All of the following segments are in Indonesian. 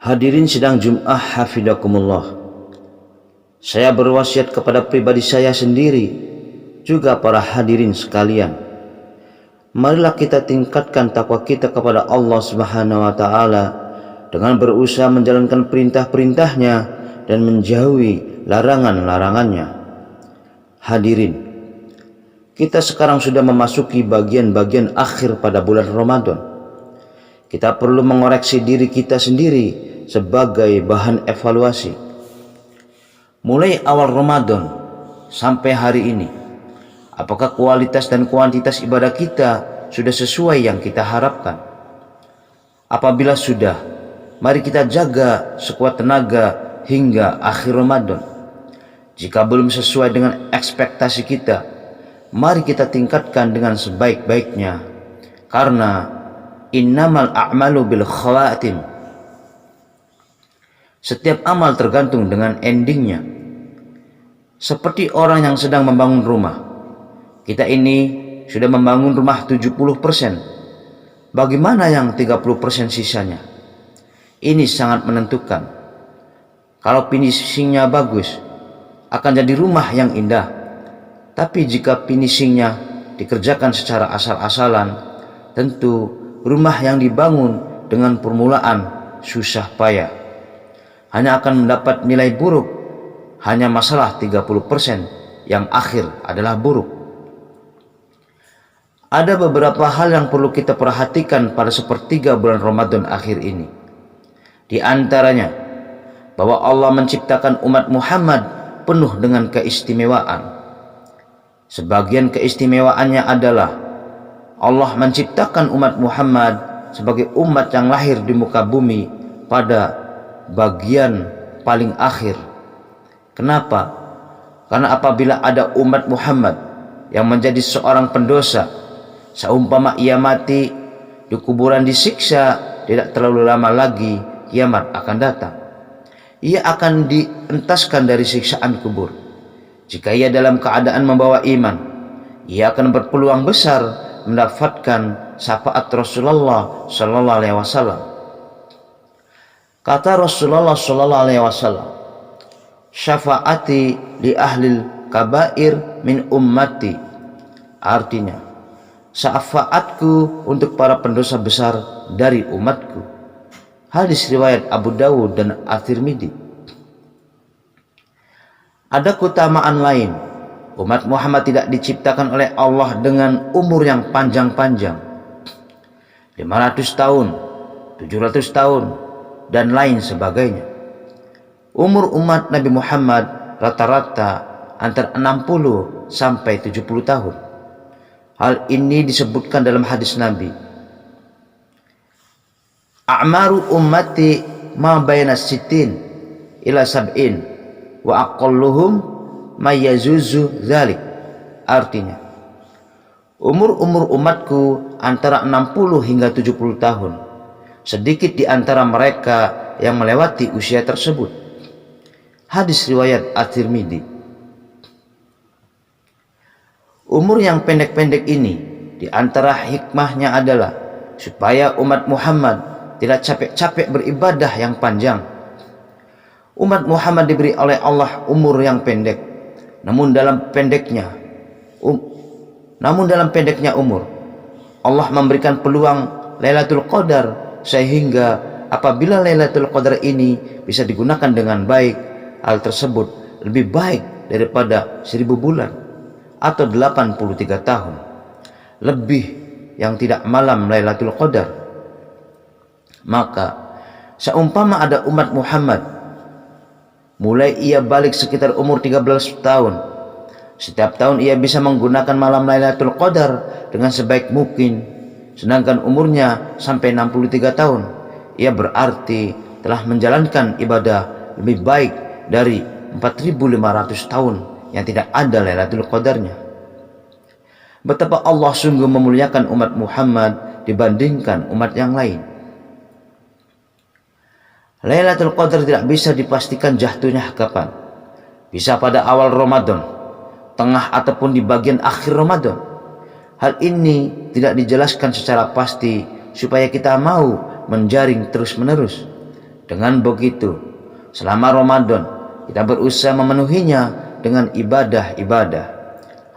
Hadirin sidang Jum'ah hafizakumullah. Saya berwasiat kepada pribadi saya sendiri, juga para hadirin sekalian. Marilah kita tingkatkan takwa kita kepada Allah Subhanahu wa taala dengan berusaha menjalankan perintah-perintahnya dan menjauhi larangan-larangannya. Hadirin, kita sekarang sudah memasuki bagian-bagian akhir pada bulan Ramadan. Kita perlu mengoreksi diri kita sendiri sebagai bahan evaluasi. Mulai awal Ramadan sampai hari ini, apakah kualitas dan kuantitas ibadah kita sudah sesuai yang kita harapkan? Apabila sudah, mari kita jaga sekuat tenaga hingga akhir Ramadan. Jika belum sesuai dengan ekspektasi kita, mari kita tingkatkan dengan sebaik-baiknya, karena innamal a'malu bil khawatim. Setiap amal tergantung dengan endingnya. Seperti orang yang sedang membangun rumah. Kita ini sudah membangun rumah 70%. Bagaimana yang 30% sisanya? Ini sangat menentukan. Kalau finishingnya bagus, akan jadi rumah yang indah. Tapi jika finishingnya dikerjakan secara asal-asalan, tentu rumah yang dibangun dengan permulaan susah payah hanya akan mendapat nilai buruk. Hanya masalah 30% yang akhir adalah buruk. Ada beberapa hal yang perlu kita perhatikan pada sepertiga bulan Ramadan akhir ini. Di antaranya, bahwa Allah menciptakan umat Muhammad penuh dengan keistimewaan. Sebagian keistimewaannya adalah Allah menciptakan umat Muhammad sebagai umat yang lahir di muka bumi pada bagian paling akhir. Kenapa? Karena apabila ada umat Muhammad yang menjadi seorang pendosa, seumpama ia mati di kuburan disiksa, tidak terlalu lama lagi kiamat akan datang. Ia akan dientaskan dari siksaan kubur. Jika ia dalam keadaan membawa iman, ia akan berpeluang besar mendapatkan syafaat Rasulullah sallallahu alaihi wasallam. Kata Rasulullah sallallahu alaihi wasallam, "Syafaati li ahlil kabair min ummati." Artinya, syafaatku untuk para pendosa besar dari umatku. Hadis riwayat Abu Dawud dan At-Tirmidzi. Ada keutamaan lain. Umat Muhammad tidak diciptakan oleh Allah dengan umur yang panjang-panjang, 500 tahun, 700 tahun, dan lain sebagainya. Umur umat Nabi Muhammad rata-rata antara 60 sampai 70 tahun. Hal ini disebutkan dalam hadis Nabi, "A'maru ummati ma baina sittin ila sab'in wa aqalluhum may yazuzu dzalik." Artinya, umur umatku antara 60 hingga 70 tahun. Sedikit di antara mereka yang melewati usia tersebut. Hadis riwayat At-Tirmidzi. Umur yang pendek-pendek ini, di antara hikmahnya adalah supaya umat Muhammad tidak capek-capek beribadah yang panjang. Umat Muhammad diberi oleh Allah umur yang pendek, namun dalam pendeknya umur, Allah memberikan peluang Lailatul Qadar, sehingga apabila Lailatul Qadar ini bisa digunakan dengan baik, hal tersebut lebih baik daripada 1000 bulan atau 83 tahun lebih yang tidak malam Lailatul Qadar. Maka seumpama ada umat Muhammad mulai ia balik sekitar umur 13 tahun, setiap tahun ia bisa menggunakan malam Lailatul Qadar dengan sebaik mungkin, sedangkan umurnya sampai 63 tahun, ia berarti telah menjalankan ibadah lebih baik dari 4.500 tahun yang tidak ada Lailatul Qadarnya. Betapa Allah sungguh memuliakan umat Muhammad dibandingkan umat yang lain. Lailatul Qadar tidak bisa dipastikan jatuhnya kapan. Bisa pada awal Ramadan, tengah ataupun di bagian akhir Ramadan. Hal ini tidak dijelaskan secara pasti supaya kita mau menjaring terus-menerus. Dengan begitu, selama Ramadan kita berusaha memenuhinya dengan ibadah-ibadah.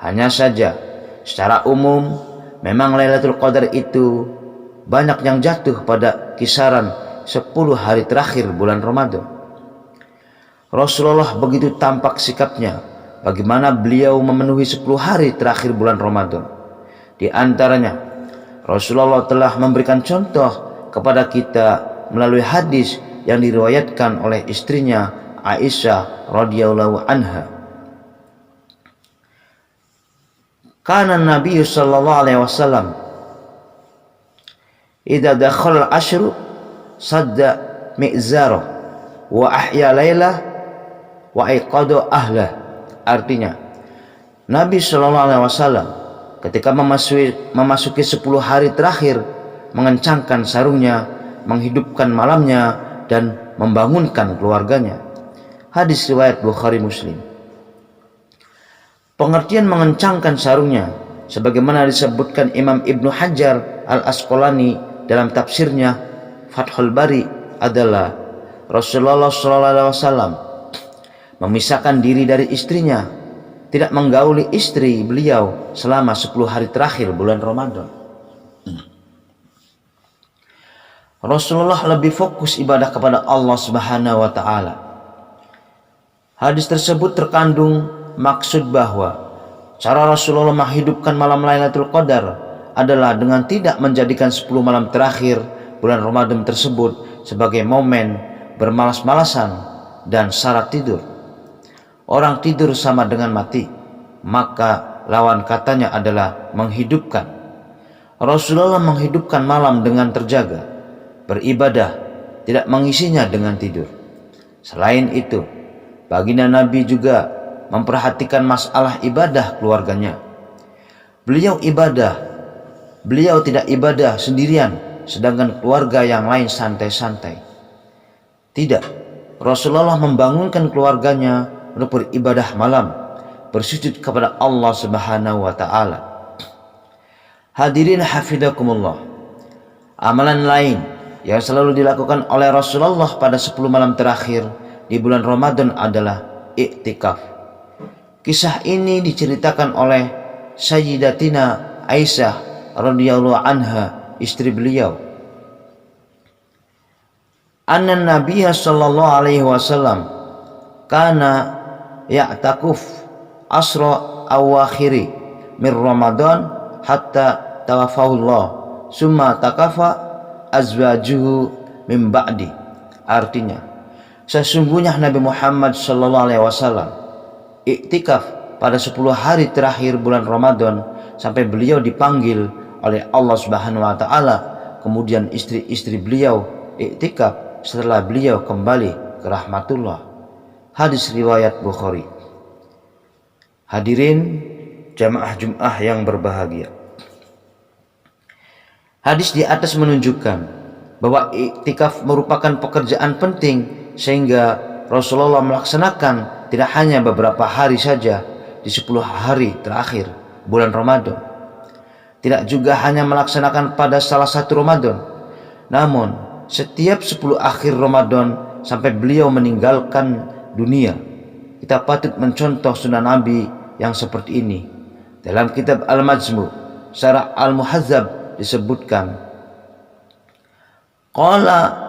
Hanya saja secara umum memang Lailatul Qadar itu banyak yang jatuh pada kisaran 10 hari terakhir bulan Ramadan. Rasulullah begitu tampak sikapnya bagaimana beliau memenuhi 10 hari terakhir bulan Ramadan. Di antaranya Rasulullah telah memberikan contoh kepada kita melalui hadis yang diriwayatkan oleh istrinya Aisyah radhiyallahu anha. Kana Nabi sallallahu alaihi wasallam idza dakhala al-ashru sadda mi'zara wa ahya lailah wa aiqada ahlah. Artinya, Nabi sallallahu alaihi wasallam ketika memasuki 10 hari terakhir mengencangkan sarungnya, menghidupkan malamnya dan membangunkan keluarganya. Hadis riwayat Bukhari Muslim. Pengertian mengencangkan sarungnya sebagaimana disebutkan Imam Ibnu Hajar Al-Asqalani dalam tafsirnya Fathul Bari adalah Rasulullah SAW memisahkan diri dari istrinya, tidak menggauli istri beliau selama 10 hari terakhir bulan Ramadan. Rasulullah lebih fokus ibadah kepada Allah Subhanahu wa taala. Hadis tersebut terkandung maksud bahwa cara Rasulullah menghidupkan malam Lailatul Qadar adalah dengan tidak menjadikan 10 malam terakhir bulan Ramadan tersebut sebagai momen bermalas-malasan dan syarat tidur. Orang tidur sama dengan mati, maka lawan katanya adalah menghidupkan. Rasulullah menghidupkan malam dengan terjaga, beribadah, tidak mengisinya dengan tidur. Selain itu, baginda Nabi juga memperhatikan masalah ibadah keluarganya. Beliau tidak ibadah sendirian, sedangkan keluarga yang lain santai-santai. Tidak, Rasulullah membangunkan keluarganya untuk beribadah malam, bersujud kepada Allah Subhanahu wa taala. Hadirin hafizakumullah. Amalan lain yang selalu dilakukan oleh Rasulullah pada 10 malam terakhir di bulan Ramadan adalah iktikaf. Kisah ini diceritakan oleh Sayyidatina Aisyah radhiyallahu anha, istri beliau. Anna Nabiya sallallahu alaihi wasallam kana ya'takuf asra awakhiri min Ramadan hatta tawafahullah summa takafa azwajuhu min ba'di. Artinya, sesungguhnya Nabi Muhammad sallallahu alaihi wasallam iktikaf pada 10 hari terakhir bulan Ramadan sampai beliau dipanggil oleh Allah Subhanahu wa taala. Kemudian istri-istri beliau iktikaf setelah beliau kembali ke rahmatullah. Hadis riwayat Bukhari. Hadirin jamaah Jumat yang berbahagia. Hadis di atas menunjukkan bahwa iktikaf merupakan pekerjaan penting sehingga Rasulullah melaksanakan tidak hanya beberapa hari saja di 10 hari terakhir bulan Ramadan. Tidak juga hanya melaksanakan pada salah satu Ramadan, namun setiap 10 akhir Ramadan sampai beliau meninggalkan dunia. Kita patut mencontoh sunnah Nabi yang seperti ini. Dalam kitab Al-Majmu' Syarah Al-Muhadzab disebutkan, qala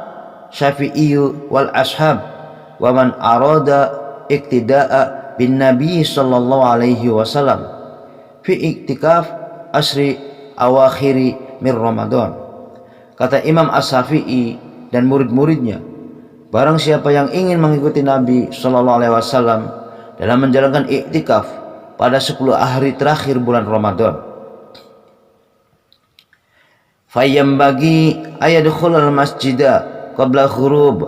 Syafi'i wal ashab wa man arada iktida'a bin Nabi sallallahu alaihi wasallam fi iktikaf asri awakhiri min Ramadan. Kata Imam As-Syafi'i dan murid-muridnya, barang siapa yang ingin mengikuti Nabi sallallahu alaihi wasallam dalam menjalankan iktikaf pada 10 hari terakhir bulan Ramadan, fayyambagi ayadkhulal masjida qabla ghurub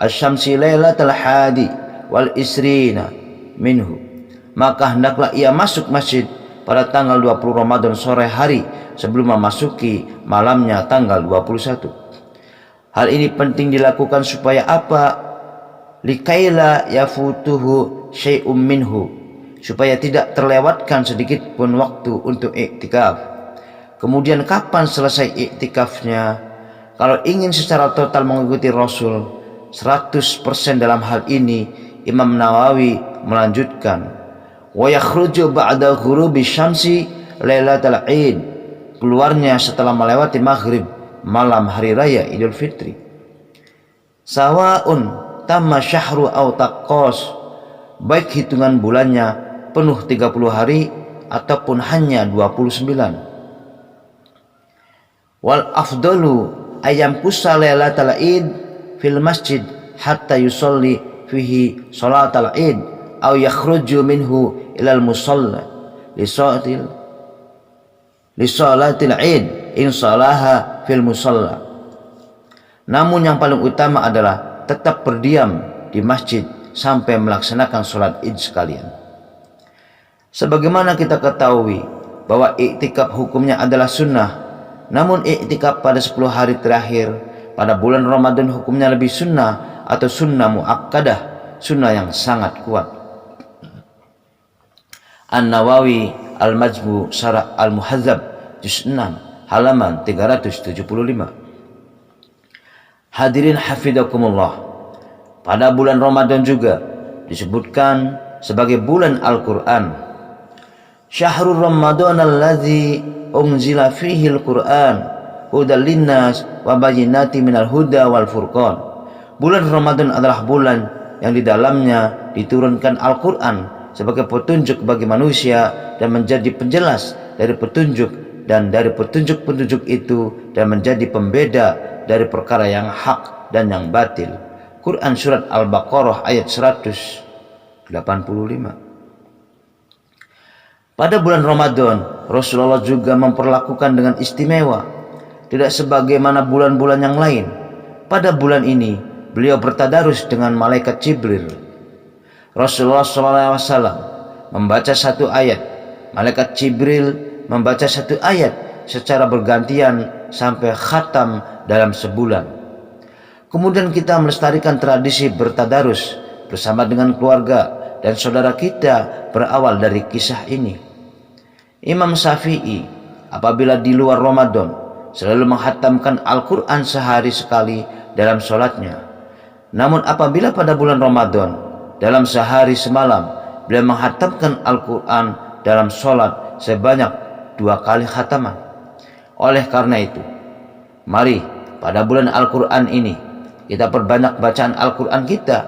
asy-syamsi lailatal hadi wal isrina minhu, maka hendaklah ia masuk masjid pada tanggal 20 Ramadan sore hari sebelum memasuki malamnya tanggal 21. Hal ini penting dilakukan supaya apa? Likaila yafutuhu syai'um minhu, supaya tidak terlewatkan sedikit pun waktu untuk iktikaf. Kemudian kapan selesai iktikafnya? Kalau ingin secara total mengikuti Rasul, 100% dalam hal ini. Imam Nawawi melanjutkan, wa yakhruju ba'da ghurubi syamsi lailatul Id, keluarnya setelah melewati maghrib malam hari raya Idul Fitri. Sawaun tamma syahru aw taqqas, baik hitungan bulannya penuh 30 hari ataupun hanya 29. Wal afdalu ayam kusa lailatul Id fil masjid hatta yusalli fihi salatul Id aw yakhruju minhu ilal musalla li salatil Id in salaha fil musalla. Namun yang paling utama adalah tetap berdiam di masjid sampai melaksanakan salat Id sekalian. Sebagaimana kita ketahui bahwa iktikaf hukumnya adalah sunnah, namun iktikaf pada 10 hari terakhir pada bulan Ramadan hukumnya lebih sunnah atau sunnah muakkadah, sunnah yang sangat kuat. An-Nawawi Al-Majmu' Syarah Al-Muhadzab juz 6 halaman 375. Hadirin hafizakumullah, pada bulan Ramadan juga disebutkan sebagai bulan Al-Quran. Syahrul Ramadan allazi unzila fihi al-Quran hudal linnas wa bayyinati minal huda wal furqan. Bulan Ramadan adalah bulan yang di dalamnya diturunkan Al-Quran sebagai petunjuk bagi manusia dan menjadi penjelas dari petunjuk, dan dari petunjuk-petunjuk itu dan menjadi pembeda dari perkara yang hak dan yang batil. Quran surat Al-Baqarah ayat 185. Pada bulan Ramadan Rasulullah juga memperlakukan dengan istimewa, tidak sebagaimana bulan-bulan yang lain. Pada bulan ini beliau bertadarus dengan malaikat Jibril. Rasulullah SAW membaca satu ayat, malaikat Jibril membaca satu ayat secara bergantian sampai khatam dalam sebulan. Kemudian kita melestarikan tradisi bertadarus bersama dengan keluarga dan saudara kita berawal dari kisah ini. Imam Syafi'i apabila di luar Ramadan selalu menghatamkan Al-Quran sehari sekali dalam sholatnya. Namun apabila pada bulan Ramadan dalam sehari semalam beliau menghatamkan Al-Quran dalam sholat sebanyak 2 kali khataman. Oleh karena itu, mari pada bulan Al-Quran ini kita perbanyak bacaan Al-Quran kita.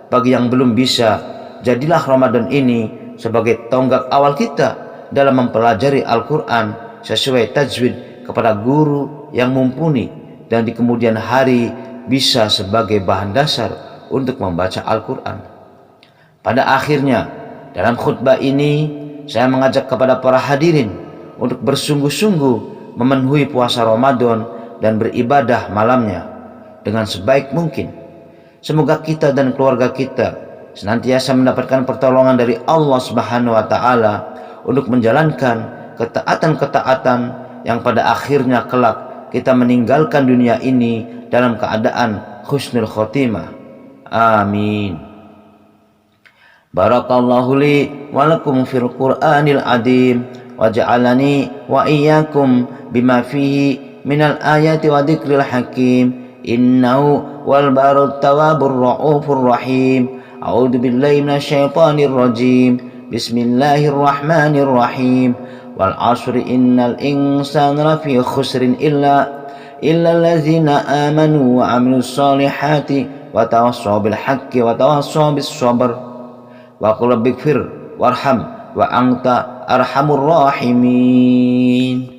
Bagi yang belum bisa, jadilah Ramadan ini sebagai tonggak awal kita dalam mempelajari Al-Quran sesuai tajwid kepada guru yang mumpuni, dan di kemudian hari bisa sebagai bahan dasar untuk membaca Al-Quran. Pada akhirnya dalam khutbah ini saya mengajak kepada para hadirin untuk bersungguh-sungguh memenuhi puasa Ramadan dan beribadah malamnya dengan sebaik mungkin. Semoga kita dan keluarga kita senantiasa mendapatkan pertolongan dari Allah Subhanahu wa taala untuk menjalankan ketaatan-ketaatan yang pada akhirnya kelak kita meninggalkan dunia ini dalam keadaan husnul khotimah. Amin. Barakallahu li wa lakum fil Qur'anil adim wa ja'alani wa iyyakum bima fihi minal ayati wa dzikril hakim. Innahu wal barut tawabur ra'ufur rahim. A'udzu billahi minasyaitonir rajim. Bismillahirrahmanirrahim. Wal 'ashri innal insana lafi khusrin illa allazina amanu wa 'amilus solihati wa tawassaw bil haqqi wa tawassaw bis sabr. Wa qul rabbighfir warham wa anta arhamur rahimin.